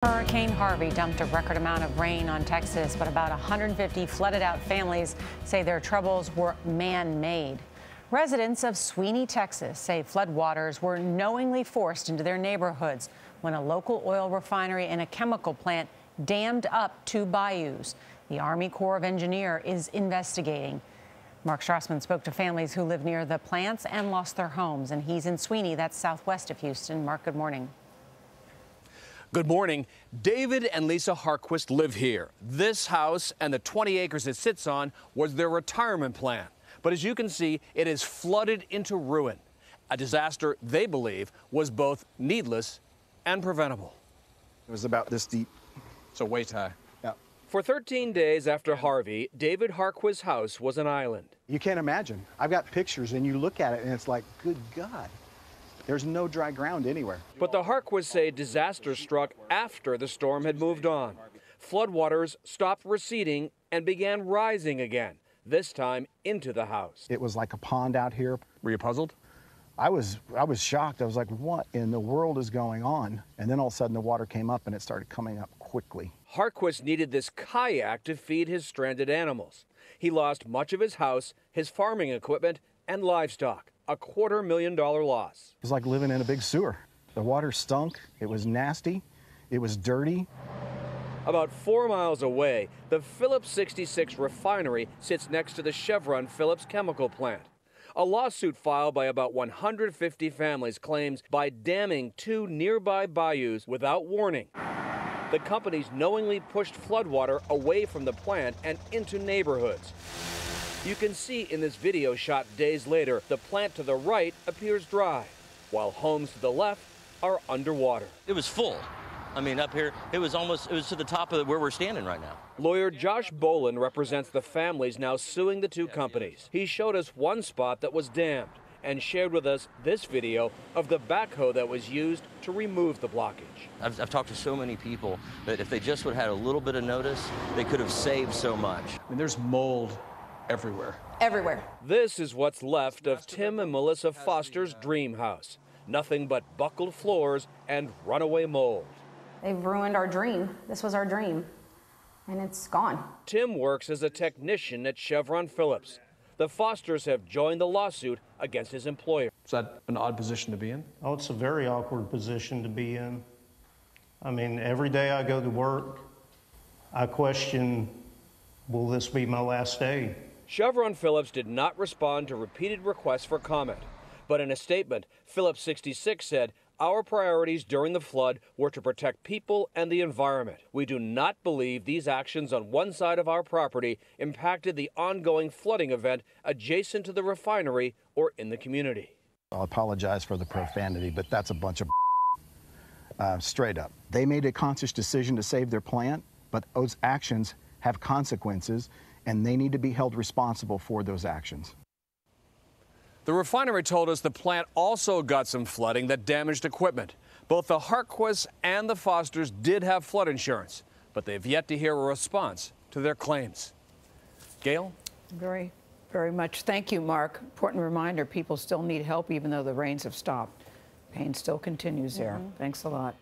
Hurricane Harvey dumped a record amount of rain on Texas, but about 150 flooded-out families say their troubles were man-made. Residents of Sweeney, Texas, say floodwaters were knowingly forced into their neighborhoods when a local oil refinery and a chemical plant dammed up two bayous. The Army Corps of Engineers is investigating. Mark Strassmann spoke to families who live near the plants and lost their homes, and he's in Sweeney, that's southwest of Houston. Mark, good morning. Good morning. David and Lisa Harquist live here. This house and the 20 acres it sits on was their retirement plan. But as you can see, it is flooded into ruin. A disaster they believe was both needless and preventable. It was about this deep. So waist high. Yeah. For 13 days after Harvey, David Harquist's house was an island. You can't imagine. I've got pictures and you look at it and it's like, good God. There's no dry ground anywhere. But the Harquists say disaster struck after the storm had moved on. Floodwaters stopped receding and began rising again, this time into the house. It was like a pond out here. Were you puzzled? I was shocked. I was like, what in the world is going on? And then all of a sudden the water came up and it started coming up quickly. Harquist needed this kayak to feed his stranded animals. He lost much of his house, his farming equipment, and livestock. A $250,000 loss. It was like living in a big sewer. The water stunk, it was nasty, it was dirty. About 4 miles away, the Phillips 66 refinery sits next to the Chevron Phillips chemical plant. A lawsuit filed by about 150 families claims by damming two nearby bayous without warning, the companies knowingly pushed floodwater away from the plant and into neighborhoods. You can see in this video shot days later, the plant to the right appears dry, while homes to the left are underwater. It was full. I mean, up here, it was to the top of where we're standing right now. Lawyer Josh Boland represents the families now suing the two companies. He showed us one spot that was dammed and shared with us this video of the backhoe that was used to remove the blockage. I've talked to so many people that if they just would have had a little bit of notice, they could have saved so much. I mean, there's mold everywhere. Everywhere. This is what's left of Tim and Melissa Foster's dream house. Nothing but buckled floors and runaway mold. They've ruined our dream. This was our dream, and it's gone. Tim works as a technician at Chevron Phillips. The Fosters have joined the lawsuit against his employer. Is that an odd position to be in? Oh, it's a very awkward position to be in. I mean, every day I go to work, I question, will this be my last day? Chevron Phillips did not respond to repeated requests for comment. But in a statement, Phillips 66 said, "Our priorities during the flood were to protect people and the environment. We do not believe these actions on one side of our property impacted the ongoing flooding event adjacent to the refinery or in the community." I'll apologize for the profanity, but that's a bunch of straight up. They made a conscious decision to save their plant, but those actions have consequences, and they need to be held responsible for those actions. The refinery told us the plant also got some flooding that damaged equipment. Both the Harquists and the Fosters did have flood insurance, but they've yet to hear a response to their claims. Gayle? Very much. Thank you, Mark. Important reminder, people still need help even though the rains have stopped. Pain still continues there. Thanks a lot.